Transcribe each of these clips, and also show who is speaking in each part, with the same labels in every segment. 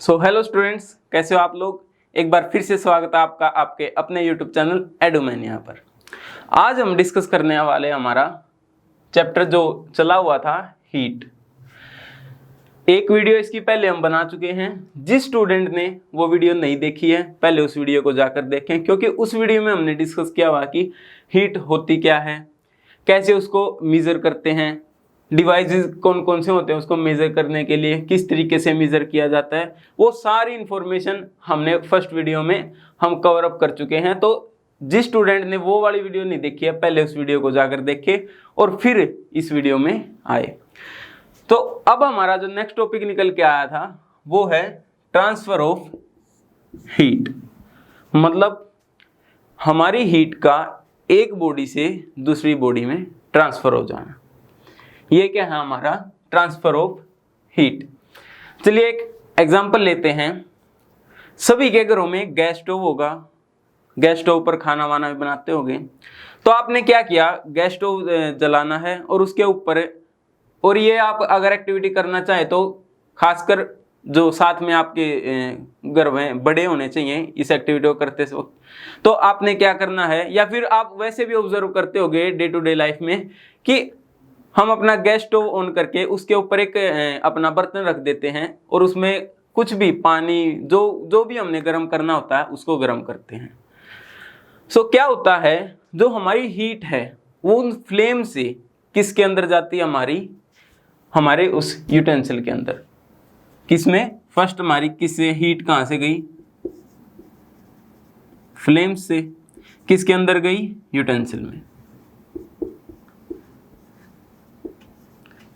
Speaker 1: Hello students, कैसे हो आप लोग। एक बार फिर से स्वागत है आपका आपके अपने यूट्यूब चैनल एडुमैन। यहाँ पर आज हम डिस्कस करने वाले हमारा चैप्टर जो चला हुआ था हीट। एक वीडियो इसकी पहले हम बना चुके हैं। जिस स्टूडेंट ने वो वीडियो नहीं देखी है पहले उस वीडियो को जाकर देखें, क्योंकि उस वीडियो में हमने डिस्कस किया हुआ कि हीट होती क्या है, कैसे उसको मेजर करते हैं, डिवाइसेस कौन कौन से होते हैं उसको मेजर करने के लिए, किस तरीके से मेजर किया जाता है, वो सारी इंफॉर्मेशन हमने फर्स्ट वीडियो में हम कवर अप कर चुके हैं। तो जिस स्टूडेंट ने वो वाली वीडियो नहीं देखी है पहले उस वीडियो को जाकर देखे और फिर इस वीडियो में आए। तो अब हमारा जो नेक्स्ट टॉपिक निकल के आया था वो है ट्रांसफर ऑफ हीट। मतलब हमारी हीट का एक बॉडी से दूसरी बॉडी में ट्रांसफर हो जाना, ये क्या है हमारा ट्रांसफर ऑफ हीट। चलिए एक एग्जांपल लेते हैं। सभी के घरों में गैस स्टोव होगा, गैस स्टोव पर खाना वाना भी बनाते होंगे। तो आपने क्या किया, गैस स्टोव जलाना है और उसके ऊपर, और ये आप अगर एक्टिविटी करना चाहे तो खासकर जो साथ में आपके घर में बड़े होने चाहिए इस एक्टिविटी को करते वक्त, तो आपने क्या करना है, या फिर आप वैसे भी ऑब्जर्व करते होंगे डे टू डे लाइफ में कि हम अपना गैस स्टोव ऑन करके उसके ऊपर एक अपना बर्तन रख देते हैं और उसमें कुछ भी पानी जो भी हमने गर्म करना होता है उसको गर्म करते हैं। सो क्या होता है, जो हमारी हीट है वो उन फ्लेम से किसके अंदर जाती है, हमारे उस यूटेंसिल के अंदर। किसमें, फर्स्ट हमारी किससे हीट कहाँ से गई, फ्लेम से। किसके अंदर गई, यूटेंसिल में।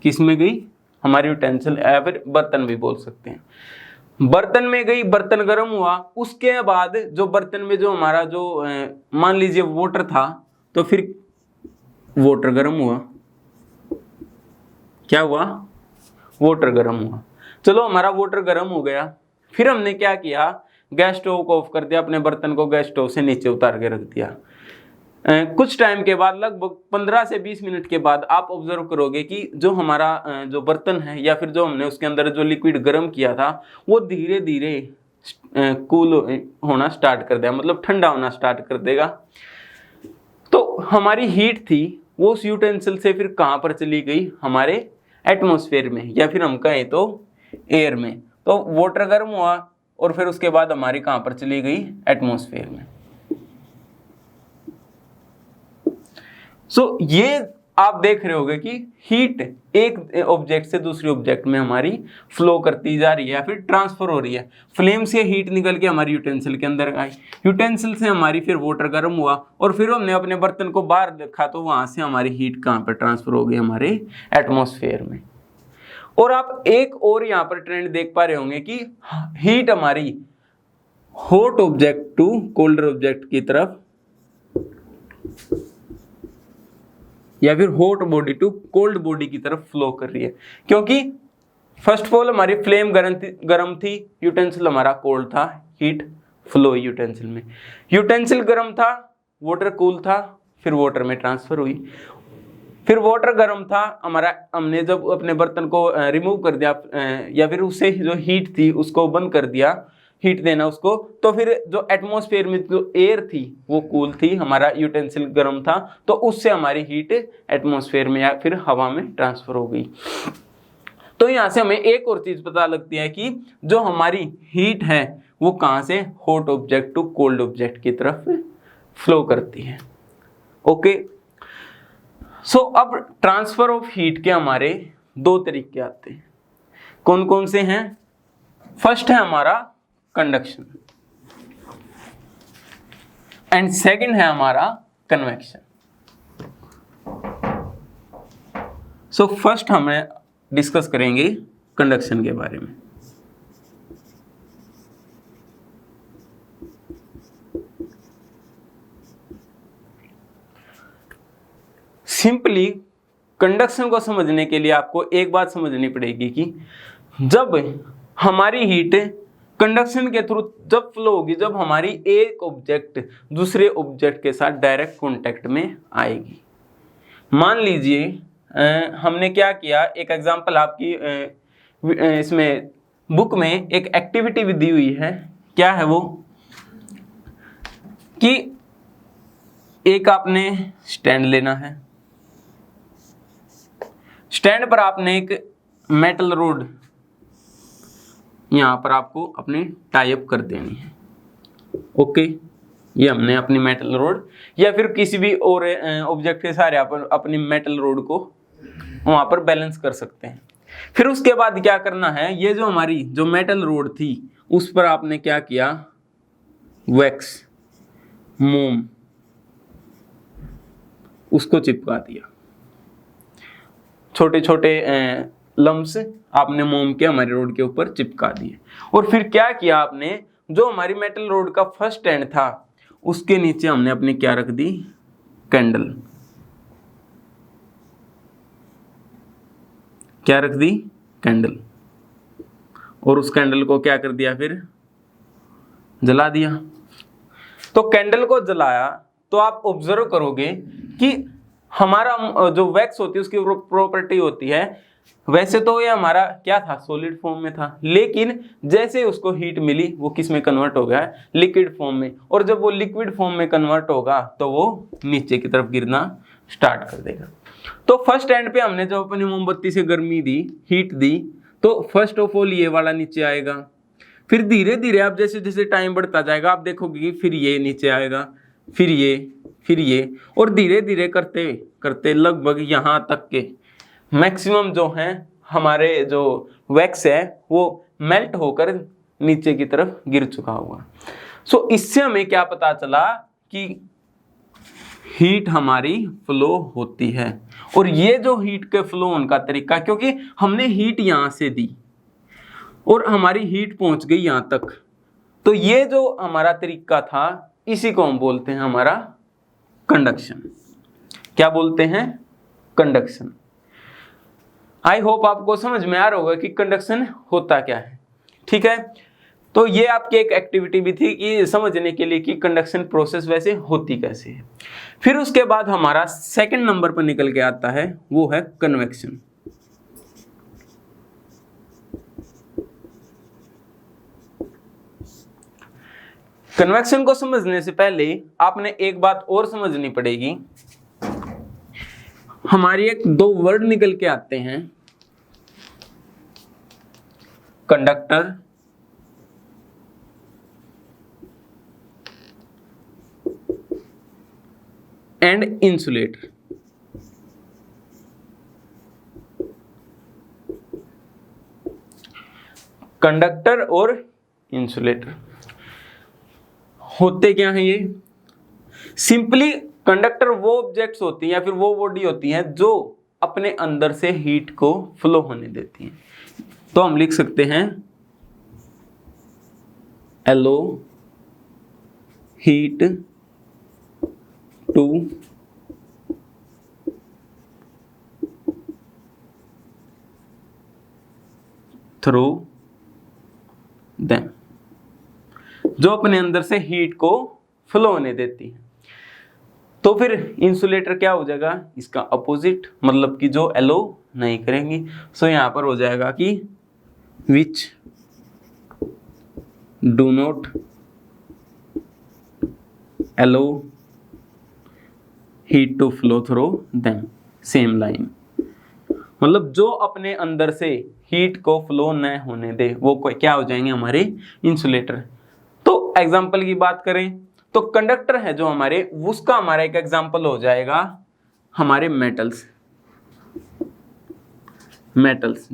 Speaker 1: किस में गई, हमारी यूटेंसिल या फिर बर्तन भी बोल सकते हैं। बर्तन में गई, बर्तन गर्म हुआ, उसके बाद जो बर्तन में जो हमारा जो मान लीजिए वाटर था, तो फिर वाटर गर्म हुआ। क्या हुआ, वाटर गर्म हुआ। चलो हमारा वाटर गर्म हो गया, फिर हमने क्या किया, गैस स्टोव को ऑफ कर दिया, अपने बर्तन को गैस स्टोव से नीचे उतार के रख दिया। कुछ टाइम के बाद, लगभग 15 से 20 मिनट के बाद आप ऑब्जर्व करोगे कि जो हमारा जो बर्तन है या फिर जो हमने उसके अंदर जो लिक्विड गर्म किया था वो धीरे धीरे कूल होना स्टार्ट कर देगा, मतलब ठंडा होना स्टार्ट कर देगा। तो हमारी हीट थी वो उस यूटेंसिल से फिर कहाँ पर चली गई, हमारे एटमॉस्फेयर में, या फिर हम कहें तो एयर में। तो वाटर गर्म हुआ और फिर उसके बाद हमारी कहाँ पर चली गई, एटमॉस्फेयर में। सो ये आप देख रहे होंगे कि हीट एक ऑब्जेक्ट से दूसरे ऑब्जेक्ट में हमारी फ्लो करती जा रही है या फिर ट्रांसफर हो रही है। फ्लेम से हीट निकल के हमारी यूटेंसिल के अंदर आई, यूटेंसिल से हमारी फिर वाटर गर्म हुआ और फिर हमने अपने बर्तन को बाहर रखा तो वहां से हमारी हीट कहाँ पर ट्रांसफर हो गई, हमारे एटमॉस्फेयर में। और आप एक और यहाँ पर ट्रेंड देख पा रहे होंगे कि हीट हमारी hot object to colder object की तरफ, या फिर hot body to cold body की तरफ फ्लो कर रही है। क्योंकि फर्स्ट ऑफ ऑल हमारी फ्लेम गर्म थी, यूटेंसिल हमारा कोल्ड था, हीट फ्लो यूटेंसिल में। यूटेंसिल गर्म था, वाटर कूल था, फिर वाटर में ट्रांसफर हुई। फिर वाटर गर्म था हमारा, हमने जब अपने बर्तन को रिमूव कर दिया या फिर उससे जो हीट थी उसको बंद कर दिया, हीट देना उसको, तो फिर जो एटमॉस्फेयर में जो एयर थी वो कूल थी, हमारा यूटेंसिल गर्म था, तो उससे हमारी हीट एटमॉस्फेयर में या फिर हवा में ट्रांसफर हो गई। तो यहाँ से हमें एक और चीज पता लगती है कि जो हमारी हीट है वो कहाँ से hot object to cold object की तरफ फ्लो करती है। ओके, सो अब ट्रांसफर ऑफ हीट के हमारे दो तरीके आते हैं। कौन कौन से हैं, फर्स्ट है हमारा कंडक्शन एंड सेकंड है हमारा कन्वेक्शन। सो फर्स्ट हमें डिस्कस करेंगे कंडक्शन के बारे में। सिंपली कंडक्शन को समझने के लिए आपको एक बात समझनी पड़ेगी कि जब हमारी हीट कंडक्शन के थ्रू जब फ्लो होगी, जब हमारी एक ऑब्जेक्ट दूसरे ऑब्जेक्ट के साथ डायरेक्ट कांटेक्ट में आएगी। मान लीजिए हमने क्या किया, एक एग्जांपल आपकी इसमें बुक में एक एक्टिविटी भी दी हुई है। क्या है वो कि एक आपने स्टैंड लेना है, स्टैंड पर आपने एक मेटल रोड यहां पर आपको अपनी टाई अप कर देनी है। ओके, ये हमने अपनी मेटल रोड या फिर किसी भी और ऑब्जेक्ट के सहारे आप अपनी मेटल रोड को वहां पर बैलेंस कर सकते हैं। फिर उसके बाद क्या करना है, ये जो हमारी जो मेटल रोड थी उस पर आपने क्या किया, वैक्स मोम उसको चिपका दिया। छोटे छोटे लम्स आपने मोम के हमारी रोड के ऊपर चिपका दिए। और फिर क्या किया आपने, जो हमारी मेटल रोड का फर्स्ट स्टैंड था उसके नीचे हमने अपनी क्या रख दी, कैंडल। क्या रख दी, कैंडल। और उस कैंडल को क्या कर दिया, फिर जला दिया। तो कैंडल को जलाया तो आप ऑब्जर्व करोगे कि हमारा जो वैक्स होती है उसकी प्रॉपर्टी होती है, वैसे तो ये हमारा क्या था, सॉलिड फॉर्म में था, लेकिन जैसे उसको हीट मिली वो किस में कन्वर्ट हो गया है, लिक्विड फॉर्म में। और जब वो लिक्विड फॉर्म में कन्वर्ट होगा तो वो नीचे की तरफ गिरना स्टार्ट कर देगा। तो फर्स्ट स्टैंड पे हमने जब अपनी मोमबत्ती से गर्मी दी, हीट दी, तो फर्स्ट ऑफ ऑल ये वाला नीचे आएगा। फिर धीरे धीरे आप जैसे जैसे टाइम बढ़ता जाएगा आप देखोगे कि फिर ये नीचे आएगा, फिर ये, और धीरे धीरे करते करते लगभग यहाँ तक के मैक्सिमम जो है हमारे जो वैक्स है वो मेल्ट होकर नीचे की तरफ गिर चुका हुआ। सो इससे हमें क्या पता चला कि हीट हमारी फ्लो होती है। और ये जो हीट के फ्लो होने का तरीका, क्योंकि हमने हीट यहां से दी और हमारी हीट पहुंच गई यहां तक, तो ये जो हमारा तरीका था इसी को हम बोलते हैं हमारा कंडक्शन। क्या बोलते हैं, कंडक्शन। आई होप आपको समझ में आ रहा होगा कि कंडक्शन होता क्या है। ठीक है, तो ये आपकी एक एक्टिविटी भी थी कि समझने के लिए कि कंडक्शन प्रोसेस वैसे होती कैसे है। फिर उसके बाद हमारा सेकंड नंबर पर निकल के आता है वो है कन्वेक्शन। कन्वेक्शन को समझने से पहले आपने एक बात और समझनी पड़ेगी। हमारी एक दो वर्ड निकल के आते हैं, कंडक्टर एंड इंसुलेटर। कंडक्टर और इंसुलेटर होते क्या हैं, ये सिंपली कंडक्टर वो ऑब्जेक्ट्स होती हैं या फिर वो बॉडी होती हैं जो अपने अंदर से हीट को फ्लो होने देती हैं। तो हम लिख सकते हैं allow heat to through them, जो अपने अंदर से हीट को फ्लो होने देती है। तो फिर इंसुलेटर क्या हो जाएगा, इसका अपोजिट, मतलब कि जो एलो नहीं करेंगी। सो यहां पर हो जाएगा कि which do not allow heat to flow through them, same line. मतलब जो अपने अंदर से हीट को फ्लो न होने दे वो क्या हो जाएंगे, हमारे इंसुलेटर। तो एग्जांपल की बात करें तो कंडक्टर है जो हमारे, उसका हमारा एक एग्जांपल हो जाएगा हमारे मेटल्स। मेटल्स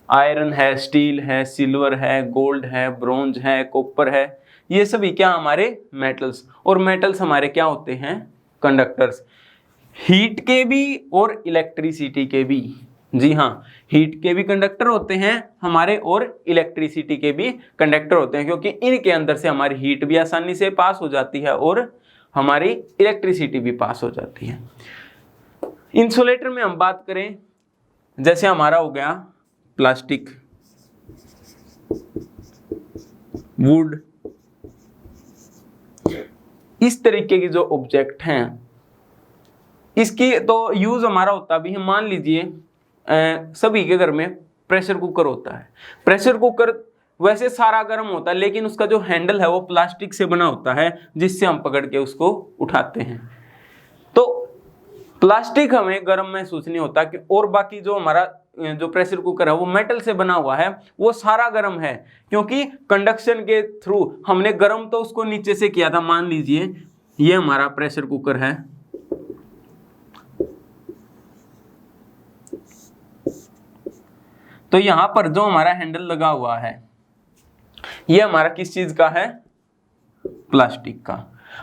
Speaker 1: आयरन है, स्टील है, सिल्वर है, गोल्ड है, ब्रोंज है, कॉपर है, ये सभी क्या हमारे मेटल्स। और मेटल्स हमारे क्या होते हैं, कंडक्टर्स, हीट के भी और इलेक्ट्रिसिटी के भी। जी हाँ, हीट के भी कंडक्टर होते हैं हमारे और इलेक्ट्रिसिटी के भी कंडक्टर होते हैं, क्योंकि इनके अंदर से हमारी हीट भी आसानी से पास हो जाती है और हमारी इलेक्ट्रिसिटी भी पास हो जाती है। इंसुलेटर में हम बात करें, जैसे हमारा हो गया प्लास्टिक, वुड, इस तरीके की जो ऑब्जेक्ट हैं, इसकी तो यूज हमारा होता भी है। मान लीजिए सभी के घर में प्रेशर कुकर होता है। प्रेशर कुकर वैसे सारा गर्म होता है, लेकिन उसका जो हैंडल है वो प्लास्टिक से बना होता है, जिससे हम पकड़ के उसको उठाते हैं। तो प्लास्टिक हमें गर्म महसूस नहीं होता कि, और बाकी जो हमारा जो प्रेशर कुकर है वो मेटल से बना हुआ है, वो सारा गर्म है, क्योंकि कंडक्शन के थ्रू हमने गर्म तो उसको नीचे से किया था। मान लीजिए ये हमारा प्रेशर कुकर है, तो यहां पर जो हमारा हैंडल लगा हुआ है ये हमारा किस चीज का है? प्लास्टिक का।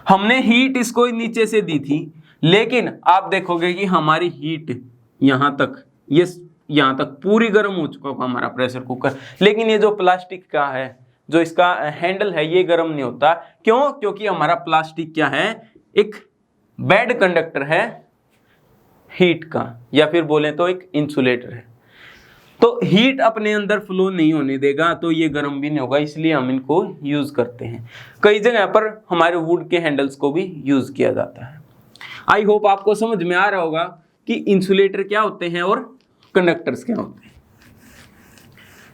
Speaker 1: हमने हीट इसको नीचे से दी थी, लेकिन आप देखोगे कि हमारी हीट यहां तक, ये यहां तक पूरी गर्म हो चुका होगा हमारा प्रेशर कुकर, लेकिन ये जो प्लास्टिक का है, जो इसका हैंडल है, ये गर्म नहीं होता। क्यों? क्योंकि हमारा प्लास्टिक क्या है? एक बैड कंडक्टर है हीट का, या फिर बोले तो एक इंसुलेटर है। तो हीट अपने अंदर फ्लो नहीं होने देगा, तो ये गर्म भी नहीं होगा, इसलिए हम इनको यूज करते हैं। कई जगह पर हमारे वुड के हैंडल्स को भी यूज किया जाता है। आई होप आपको समझ में आ रहा होगा कि इंसुलेटर क्या होते हैं और कंडक्टर्स क्या होते हैं।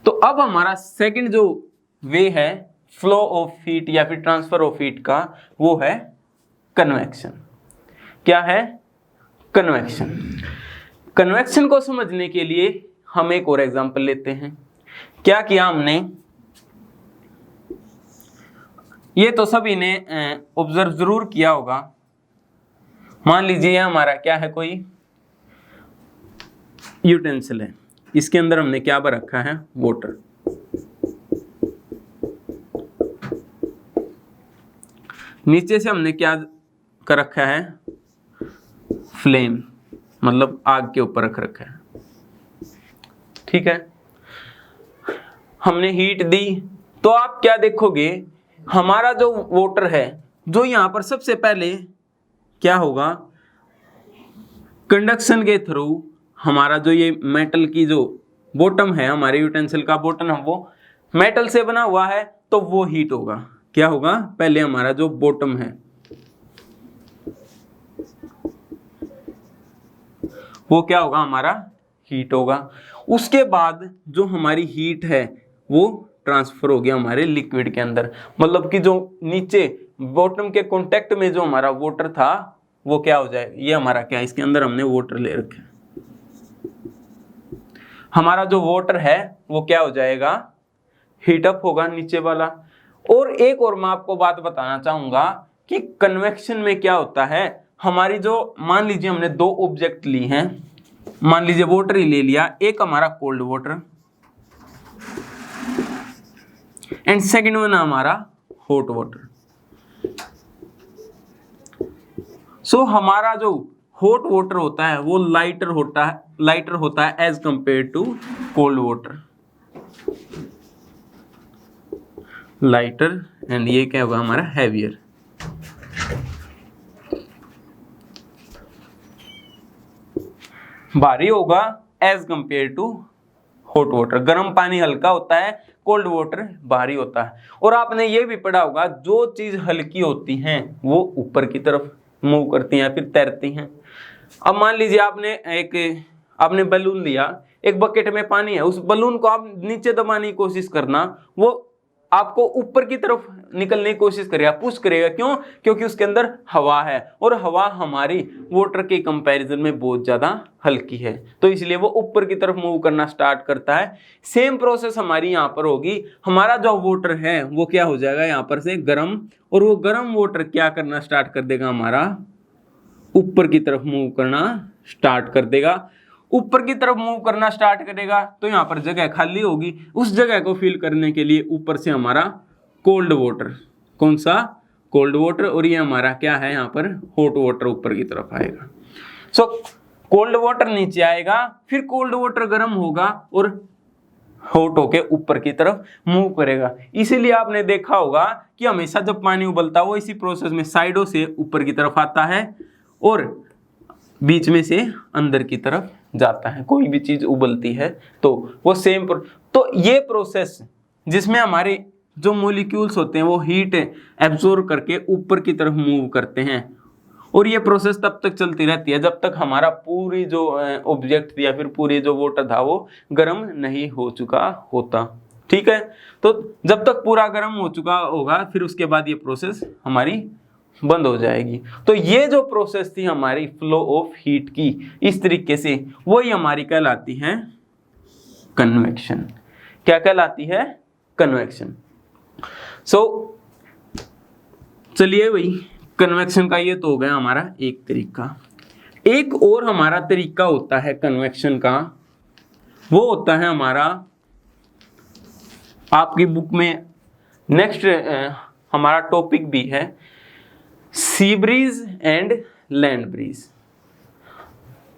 Speaker 1: तो अब हमारा सेकंड जो वे है फ्लो ऑफ हीट या फिर ट्रांसफर ऑफ हीट का, वो है कन्वेक्शन। क्या है? कन्वेक्शन। कन्वेक्शन को समझने के लिए हम एक और एग्जांपल लेते हैं। क्या किया हमने, ये तो सभी ने ऑब्जर्व जरूर किया होगा। मान लीजिए हमारा क्या है, कोई यूटेंसिल है, इसके अंदर हमने क्या भर रखा है? वाटर। नीचे से हमने क्या कर रखा है? फ्लेम, मतलब आग के ऊपर रख रखा है। ठीक है, हमने हीट दी, तो आप क्या देखोगे, हमारा जो वाटर है, जो यहां पर सबसे पहले क्या होगा, कंडक्शन के थ्रू हमारा जो ये मेटल की जो बॉटम है, हमारे यूटेंसिल का बॉटम है वो मेटल से बना हुआ है, तो वो हीट होगा। क्या होगा? पहले हमारा जो बॉटम है वो क्या होगा? हमारा हीट होगा। उसके बाद जो हमारी हीट है वो ट्रांसफर हो गया हमारे लिक्विड के अंदर, मतलब कि जो नीचे बॉटम के कांटेक्ट में जो हमारा वाटर था वो क्या हो जाए, ये हमारा क्या है, इसके अंदर हमने वाटर ले रखे, हमारा जो वाटर है वो क्या हो जाएगा? हीट अप होगा नीचे वाला। और एक और मैं आपको बात बताना चाहूंगा कि कन्वेक्शन में क्या होता है, हमारी जो, मान लीजिए हमने दो ऑब्जेक्ट ली हैं, मान लीजिए वाटर ही ले लिया, एक हमारा cold water and second one हमारा हॉट वाटर। सो हमारा जो हॉट वाटर होता है वो लाइटर होता है as compared to cold water, lighter, and ये क्या होगा हमारा? हैवियर। भारी होगा as compared to hot water. गर्म पानी हल्का होता है, कोल्ड वाटर भारी होता है। और आपने ये भी पढ़ा होगा, जो चीज हल्की होती हैं वो ऊपर की तरफ मूव करती हैं, फिर तैरती हैं। अब मान लीजिए आपने बलून लिया, एक बकेट में पानी है, उस बलून को आप नीचे दबाने की कोशिश करना, वो आपको ऊपर की तरफ निकलने की कोशिश करेगा, पुश करेगा। क्यों? क्योंकि उसके अंदर हवा है, और हवा हमारी वाटर के कंपैरिजन में बहुत ज्यादा हल्की है, तो इसलिए वो ऊपर की तरफ मूव करना स्टार्ट करता है। सेम प्रोसेस हमारी यहाँ पर होगी, हमारा जो वाटर है वो क्या हो जाएगा यहाँ पर से गर्म, और वो गर्म वाटर क्या करना स्टार्ट कर देगा, हमारा ऊपर की तरफ मूव करना स्टार्ट कर देगा। ऊपर की तरफ मूव करना स्टार्ट करेगा तो यहाँ पर जगह खाली होगी, उस जगह को फिल करने के लिए ऊपर से हमारा कोल्ड वाटर, कौन सा? कोल्ड वाटर, और ये हमारा क्या है यहाँ पर? हॉट वाटर ऊपर की तरफ आएगा। सो कोल्ड वाटर नीचे आएगा, फिर कोल्ड वाटर गर्म होगा और हॉट होके ऊपर की तरफ मूव करेगा। इसीलिए आपने देखा होगा कि हमेशा जब पानी उबलता है वो इसी प्रोसेस में साइडों से ऊपर की तरफ आता है और बीच में से अंदर की तरफ जाता है। कोई भी चीज उबलती है तो वो सेम तो ये प्रोसेस जिसमें हमारे जो मॉलिक्यूल्स होते हैं वो हीट एब्जॉर्ब करके ऊपर की तरफ मूव करते हैं, और ये प्रोसेस तब तक चलती रहती है जब तक हमारा पूरी जो ऑब्जेक्ट या फिर पूरी जो वाटर था वो गर्म नहीं हो चुका होता। ठीक है। तो जब तक पूरा गर्म हो चुका होगा फिर उसके बाद ये प्रोसेस हमारी बंद हो जाएगी। तो ये जो प्रोसेस थी हमारी फ्लो ऑफ हीट की इस तरीके से, वही हमारी कहलाती है कन्वेक्शन। क्या कहलाती है? कन्वेक्शन। सो चलिए भाई, कन्वेक्शन का ये तो हो गया हमारा एक तरीका। एक और हमारा तरीका होता है कन्वेक्शन का, वो होता है हमारा, आपकी बुक में नेक्स्ट हमारा टॉपिक भी है sea breeze and land breeze.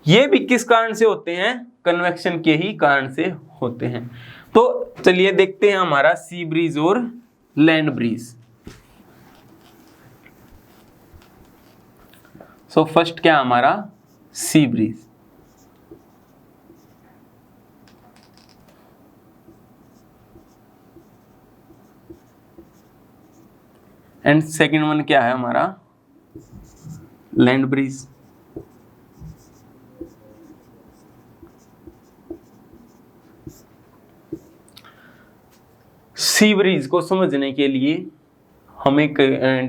Speaker 1: ये भी किस कारण से होते हैं? कन्वेक्शन के ही कारण से होते हैं। तो चलिए देखते हैं हमारा सी ब्रीज और लैंड ब्रीज। सो फर्स्ट क्या हमारा sea breeze. And second one क्या है हमारा? Land breeze. सी ब्रीज को समझने के लिए हम एक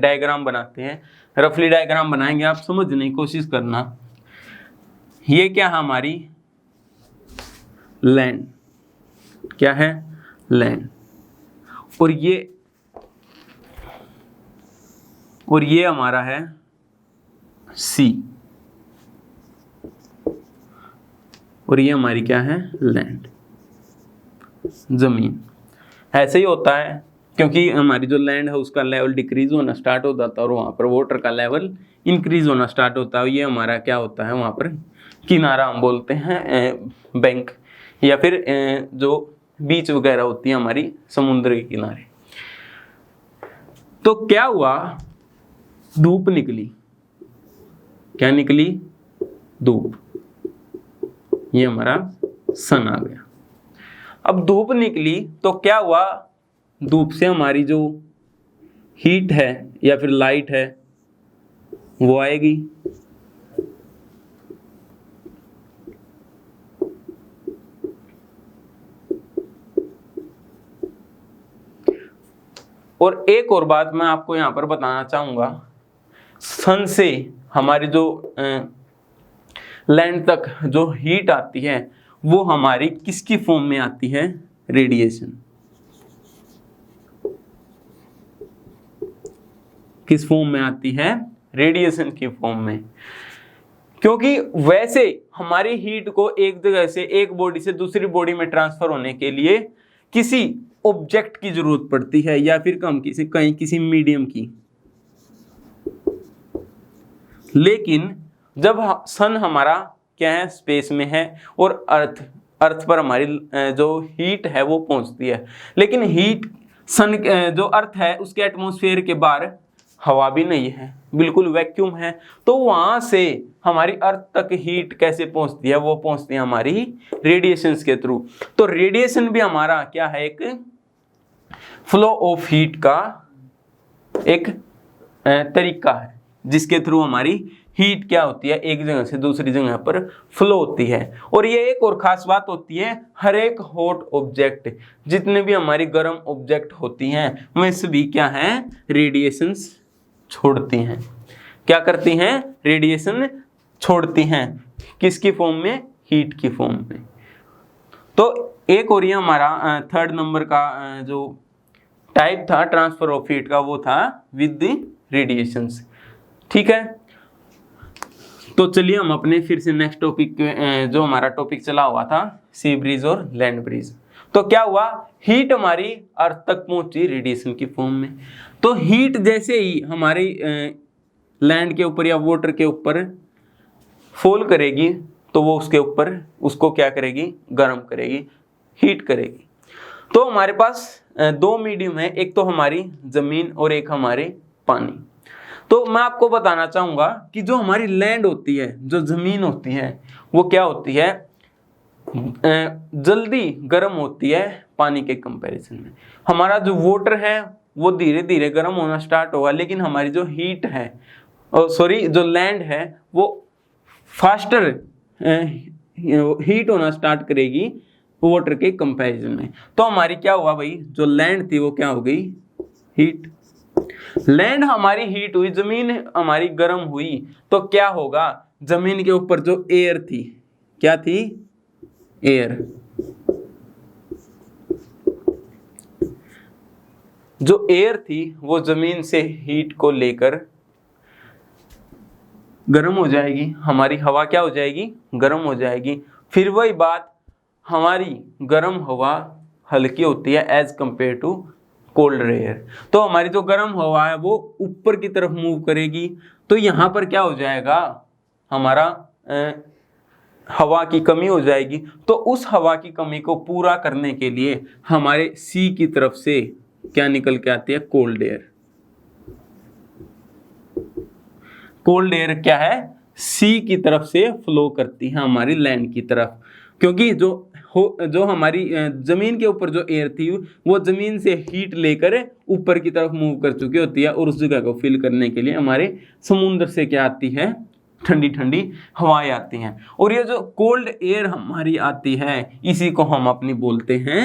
Speaker 1: डायग्राम बनाते हैं, रफली डायग्राम बनाएंगे, आप समझने की कोशिश करना। ये क्या है हमारी? लैंड। क्या है? लैंड। और ये हमारा है सी, और ये हमारी क्या है? लैंड, जमीन। ऐसे ही होता है क्योंकि हमारी जो लैंड है उसका लेवल डिक्रीज होना स्टार्ट हो जाता है और वहाँ पर वाटर का लेवल इंक्रीज होना स्टार्ट होता है। ये हमारा क्या होता है? वहाँ पर किनारा हम बोलते हैं, बैंक, या फिर जो बीच वगैरह होती है हमारी समुद्र के किनारे। तो क्या हुआ? धूप निकली। क्या निकली? धूप। ये हमारा सन आ गया। अब धूप निकली तो क्या हुआ? धूप से हमारी जो हीट है या फिर लाइट है वो आएगी। और एक और बात मैं आपको यहां पर बताना चाहूंगा, सन से हमारी जो लैंड तक जो हीट आती है वो हमारी किसकी फॉर्म में आती है? रेडिएशन। किस फॉर्म में आती है? रेडिएशन की फॉर्म में। क्योंकि वैसे हमारी हीट को एक जगह से, एक बॉडी से दूसरी बॉडी में ट्रांसफर होने के लिए किसी ऑब्जेक्ट की जरूरत पड़ती है या फिर कहीं किसी मीडियम की। लेकिन जब सन हमारा क्या है? स्पेस में है और अर्थ पर हमारी जो हीट है वो पहुंचती है। लेकिन हीट सन जो अर्थ है उसके एटमॉस्फेयर के बाहर हवा भी नहीं है, बिल्कुल वैक्यूम है। तो वहां से हमारी अर्थ तक हीट कैसे पहुंचती है? वो पहुंचती है हमारी रेडिएशंस के थ्रू। तो रेडिएशन भी हमारा क्या है? एक फ्लो ऑफ हीट का एक तरीका है जिसके थ्रू हमारी हीट क्या होती है? एक जगह से दूसरी जगह पर फ्लो होती है। और ये एक और खास बात होती है, हर एक हॉट ऑब्जेक्ट, जितने भी हमारी गर्म ऑब्जेक्ट होती हैं वे सभी क्या हैं? रेडिएशंस छोड़ती हैं। क्या करती हैं? रेडिएशन छोड़ती हैं। किसकी फॉर्म में? हीट की फॉर्म में। तो एक और ये हमारा थर्ड नंबर का जो टाइप था ट्रांसफर ऑफ हीट का, वो था विद रेडिएशंस। ठीक है। तो चलिए हम अपने फिर से नेक्स्ट टॉपिक जो हमारा टॉपिक चला हुआ था सी ब्रीज और लैंड ब्रीज। तो क्या हुआ? हीट हमारी अर्थ तक पहुंची रेडिएशन की फॉर्म में। तो हीट जैसे ही हमारी लैंड के ऊपर या वाटर के ऊपर फॉल करेगी तो वो उसके ऊपर उसको क्या करेगी? गर्म करेगी, हीट करेगी। तो हमारे पास दो मीडियम है, एक तो हमारी जमीन और एक हमारे पानी। तो मैं आपको बताना चाहूंगा कि जो हमारी लैंड होती है, जो जमीन होती है, वो क्या होती है? जल्दी गर्म होती है पानी के कंपैरिजन में। हमारा जो वाटर है वो धीरे धीरे गर्म होना स्टार्ट होगा, लेकिन हमारी जो हीट है, जो लैंड है वो फास्टर हीट होना स्टार्ट करेगी वाटर के कंपैरिजन में। तो हमारी क्या हुआ भाई, जो लैंड थी वो क्या हो गई, हीट। लैंड हमारी हीट हुई, जमीन हमारी गर्म हुई, तो क्या होगा, जमीन के ऊपर जो एयर थी, क्या थी, एयर, जो एयर थी वो जमीन से हीट को लेकर गर्म हो जाएगी, हमारी हवा क्या हो जाएगी, गर्म हो जाएगी। फिर वही बात, हमारी गर्म हवा हल्की होती है as compared to cold air, तो हमारी जो गर्म हवा है वो ऊपर की तरफ मूव करेगी। तो यहाँ पर क्या हो जाएगा, हमारा हवा की कमी हो जाएगी। तो उस हवा की कमी को पूरा करने के लिए हमारे सी की तरफ से क्या निकल के आती है, कोल्ड एयर। कोल्ड एयर क्या है, सी की तरफ से फ्लो करती है हमारी लैंड की तरफ, क्योंकि जो हमारी जमीन के ऊपर जो एयर थी वो जमीन से हीट लेकर ऊपर की तरफ मूव कर चुकी होती है, और उस जगह को फिल करने के लिए हमारे समुद्र से क्या आती है, ठंडी ठंडी हवाएं आती हैं। और ये जो कोल्ड एयर हमारी आती है इसी को हम अपनी बोलते हैं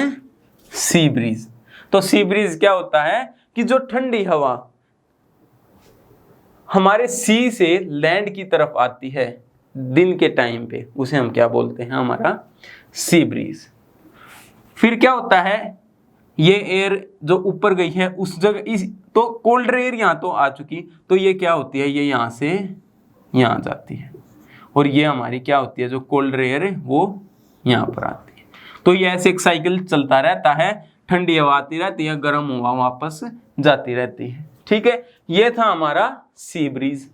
Speaker 1: सी ब्रीज। तो सी ब्रीज क्या होता है कि जो ठंडी हवा हमारे सी से लैंड की तरफ आती है दिन के टाइम पे, उसे हम क्या बोलते हैं, हमारा सी ब्रीज। फिर क्या होता है, ये एयर जो ऊपर गई है उस जगह तो कोल्ड एयर यहाँ तो आ चुकी, तो ये क्या होती है, ये यहाँ से यहाँ जाती है, और ये हमारी क्या होती है, जो कोल्ड एयर है वो यहाँ पर आती है। तो ये ऐसे एक साइकिल चलता रहता है, ठंडी हवा आती रहती है, गर्म हवा वापस जाती रहती है। ठीक है, ये था हमारा सी ब्रीज।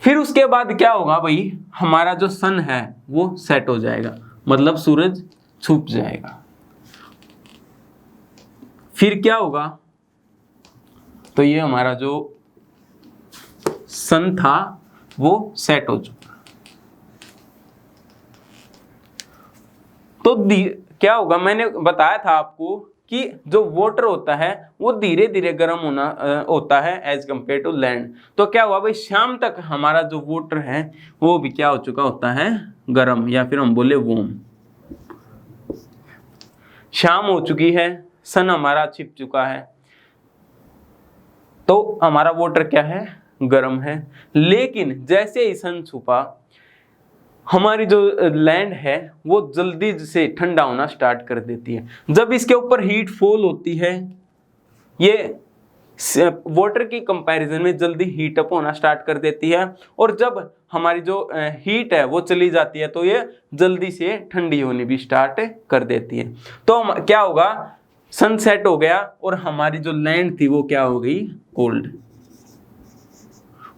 Speaker 1: फिर उसके बाद क्या होगा भाई, हमारा जो सन है वो सेट हो जाएगा, मतलब सूरज छुप जाएगा। फिर क्या होगा, तो ये हमारा जो सन था वो सेट हो चुका। तो क्या होगा, मैंने बताया था आपको कि जो वाटर होता है वो धीरे धीरे गर्म होता है एज कंपेयर टू लैंड। तो क्या हुआ भाई, शाम तक हमारा जो वाटर है वो भी क्या हो चुका होता है, गर्म, या फिर हम बोले वार्म। शाम हो चुकी है, सन हमारा छिप चुका है, तो हमारा वाटर क्या है, गर्म है। लेकिन जैसे ही सन छुपा, हमारी जो लैंड है वो जल्दी से ठंडा होना स्टार्ट कर देती है। जब इसके ऊपर हीट फॉल होती है, ये वाटर की कंपैरिजन में जल्दी हीट अप होना स्टार्ट कर देती है, और जब हमारी जो हीट है वो चली जाती है तो ये जल्दी से ठंडी होनी भी स्टार्ट कर देती है। तो क्या होगा, सनसेट हो गया और हमारी जो लैंड थी वो क्या हो गई, कोल्ड,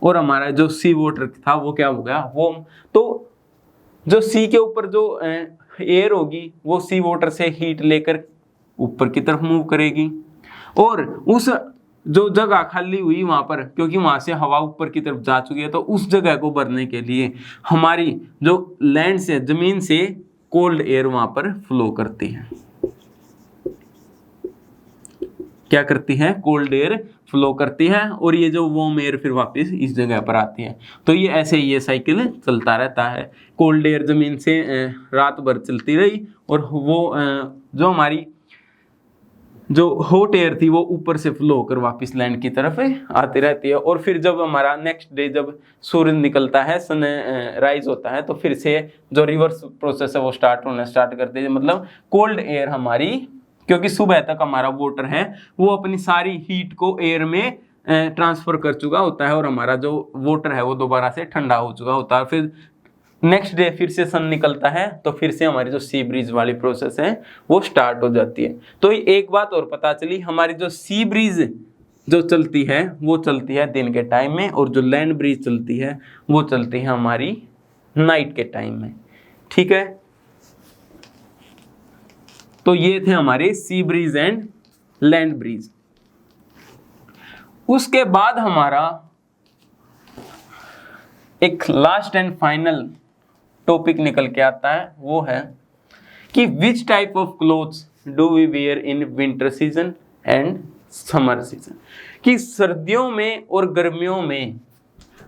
Speaker 1: और हमारा जो सी वाटर था वो क्या हो गया, वार्म। तो जो सी के ऊपर जो एयर होगी वो सी वाटर से हीट लेकर ऊपर की तरफ मूव करेगी, और उस जो जगह खाली हुई वहां पर, क्योंकि वहां से हवा ऊपर की तरफ जा चुकी है, तो उस जगह को भरने के लिए हमारी जो लैंड से, जमीन से कोल्ड एयर वहां पर फ्लो करती है। क्या करती है, कोल्ड एयर फ्लो करती है, और ये जो वार्म एयर फिर वापस इस जगह पर आती है। तो ये ऐसे ये साइकिल चलता रहता है। कोल्ड एयर जमीन से रात भर चलती रही, और वो जो हमारी जो हॉट एयर थी वो ऊपर से फ्लो होकर वापस लैंड की तरफ आती रहती है। और फिर जब हमारा नेक्स्ट डे जब सूरज निकलता है, सन राइज होता है, तो फिर से जो रिवर्स प्रोसेस है वो स्टार्ट करते हैं। मतलब कोल्ड एयर हमारी, क्योंकि सुबह तक हमारा वाटर है वो अपनी सारी हीट को एयर में ट्रांसफर कर चुका होता है, और हमारा जो वाटर है वो दोबारा से ठंडा हो चुका होता है। फिर नेक्स्ट डे फिर से सन निकलता है, तो फिर से हमारी जो सी ब्रीज वाली प्रोसेस है वो स्टार्ट हो जाती है। तो एक बात और पता चली, हमारी जो सी ब्रीज जो चलती है वो चलती है दिन के टाइम में, और जो लैंड ब्रीज चलती है वो चलती है हमारी नाइट के टाइम में। ठीक है, तो ये थे हमारे sea breeze and land breeze. उसके बाद हमारा एक लास्ट एंड फाइनल टॉपिक निकल के आता है, वो है कि which type of clothes do we wear in winter season and summer season, कि सर्दियों में और गर्मियों में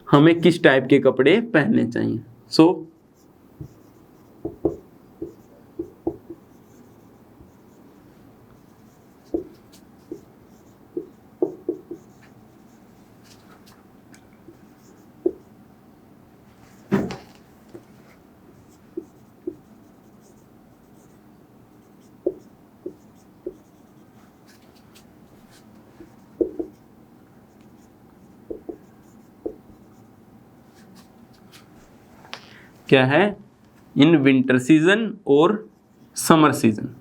Speaker 1: हमें किस टाइप के कपड़े पहनने चाहिए। सो क्या है, इन विंटर सीजन और समर सीजन।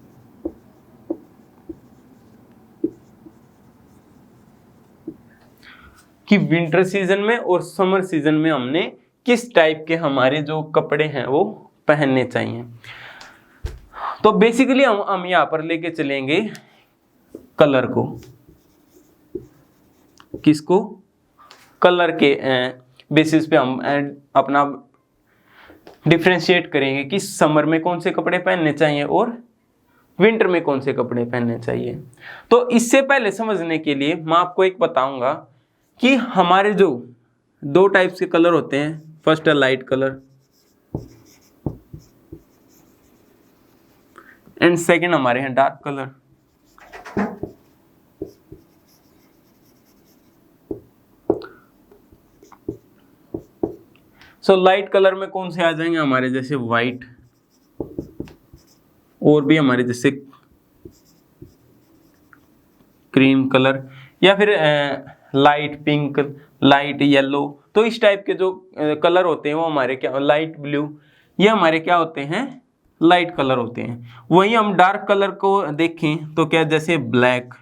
Speaker 1: कि विंटर सीजन में और समर सीजन में हमने किस टाइप के हमारे जो कपड़े हैं वो पहनने चाहिए। तो बेसिकली हम यहां पर लेके चलेंगे कलर को। किसको? कलर के बेसिस पे हम अपना डिफरेंशिएट करेंगे कि समर में कौन से कपड़े पहनने चाहिए और विंटर में कौन से कपड़े पहनने चाहिए। तो इससे पहले समझने के लिए मैं आपको एक बताऊंगा कि हमारे जो दो टाइप्स के कलर होते हैं, फर्स्ट है लाइट कलर एंड सेकंड हमारे हैं dark colour. So light colour में कौन से आ जाएंगे हमारे, जैसे व्हाइट, और भी हमारे जैसे क्रीम कलर, या फिर लाइट पिंक, लाइट येलो। तो इस टाइप के जो कलर होते हैं वो हमारे क्या, लाइट ब्लू, ये हमारे क्या होते हैं, लाइट कलर होते हैं। वही हम डार्क कलर को देखें तो क्या, जैसे ब्लैक,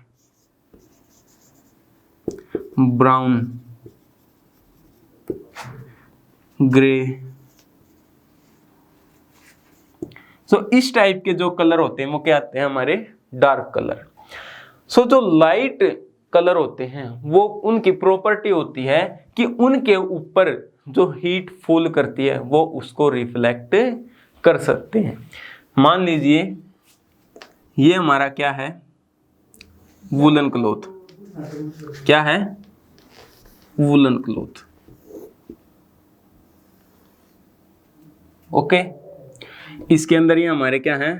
Speaker 1: ब्राउन, ग्रे। सो इस टाइप के जो कलर होते हैं वो क्या आते हैं, हमारे डार्क कलर। सो जो लाइट कलर होते हैं वो उनकी प्रॉपर्टी होती है कि उनके ऊपर जो हीट फॉल करती है वो उसको रिफ्लेक्ट कर सकते हैं। मान लीजिए ये हमारा क्या है, वूलन क्लॉथ। क्या है? Woollen cloth. ओके, इसके अंदर ये हमारे क्या है,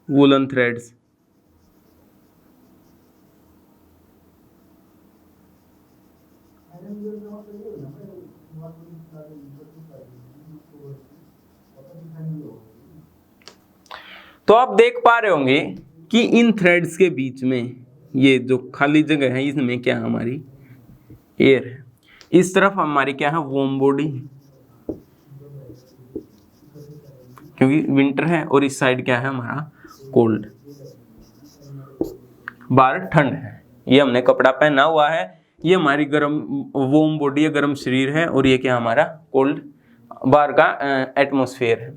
Speaker 1: वूलन थ्रेड्स। तो आप देख पा रहे होंगे कि इन थ्रेड्स के बीच में ये जो खाली जगह है इसमें क्या, हमारी एयर है। इस तरफ हमारी क्या है, वार्म बॉडी, क्योंकि विंटर है, और इस साइड क्या है हमारा, कोल्ड, बाहर ठंड है। ये हमने कपड़ा पहना हुआ है, ये हमारी गर्म वार्म बॉडी है, गर्म शरीर है, और ये क्या हमारा कोल्ड बाहर का एटमॉस्फेयर है।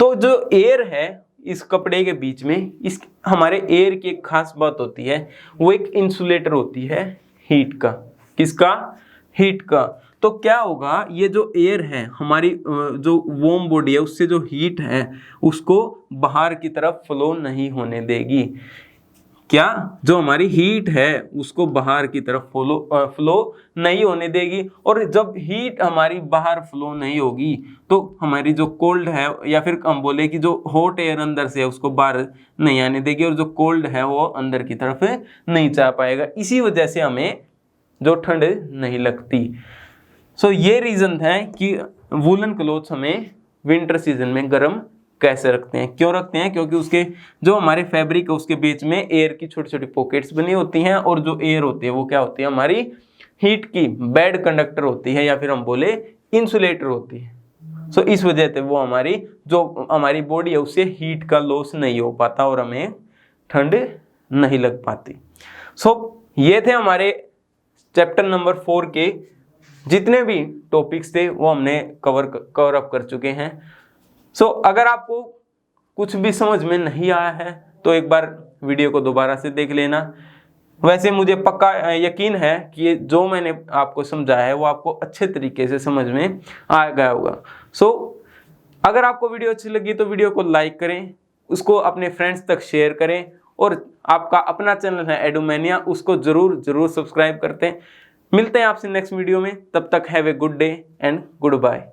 Speaker 1: तो जो एयर है इस कपड़े के बीच में, इस हमारे एयर की एक खास बात होती है, वो एक इंसुलेटर होती है हीट का। किसका? हीट का। तो क्या होगा, ये जो एयर है हमारी जो वार्म बॉडी है उससे जो हीट है उसको बाहर की तरफ फ्लो नहीं होने देगी। क्या? जो हमारी हीट है उसको बाहर की तरफ फ्लो नहीं होने देगी। और जब हीट हमारी बाहर फ्लो नहीं होगी तो हमारी जो कोल्ड है, या फिर हम बोले कि जो हॉट एयर अंदर से है उसको बाहर नहीं आने देगी, और जो कोल्ड है वो अंदर की तरफ नहीं जा पाएगा। इसी वजह से हमें जो ठंड नहीं लगती। सो ये रीजन है कि वूलन क्लॉथ्स हमें विंटर सीजन में गर्म कैसे रखते हैं। क्यों रखते हैं? क्योंकि उसके जो हमारे फैब्रिक है उसके बीच में एयर की छोटी छोटी पॉकेट्स बनी होती हैं, और जो एयर होती है वो क्या होती है, हमारी हीट की बेड कंडक्टर होती है, या फिर हम बोले इंसुलेटर होती है। सो इस वजह से वो हमारी जो हमारी बॉडी है उससे हीट का लॉस नहीं हो पाता और हमें ठंड नहीं लग पाती। सो ये थे हमारे चैप्टर नंबर 4 के जितने भी टॉपिक्स थे वो हमने कवर अप कर चुके हैं। सो अगर आपको कुछ भी समझ में नहीं आया है तो एक बार वीडियो को दोबारा से देख लेना। वैसे मुझे पक्का यकीन है कि जो मैंने आपको समझाया है वो आपको अच्छे तरीके से समझ में आ गया होगा। सो अगर आपको वीडियो अच्छी लगी तो वीडियो को लाइक करें, उसको अपने फ्रेंड्स तक शेयर करें, और आपका अपना चैनल है एडुमेनिया उसको जरूर सब्सक्राइब करते हैं। मिलते हैं आपसे नेक्स्ट वीडियो में, तब तक have a good day and good bye.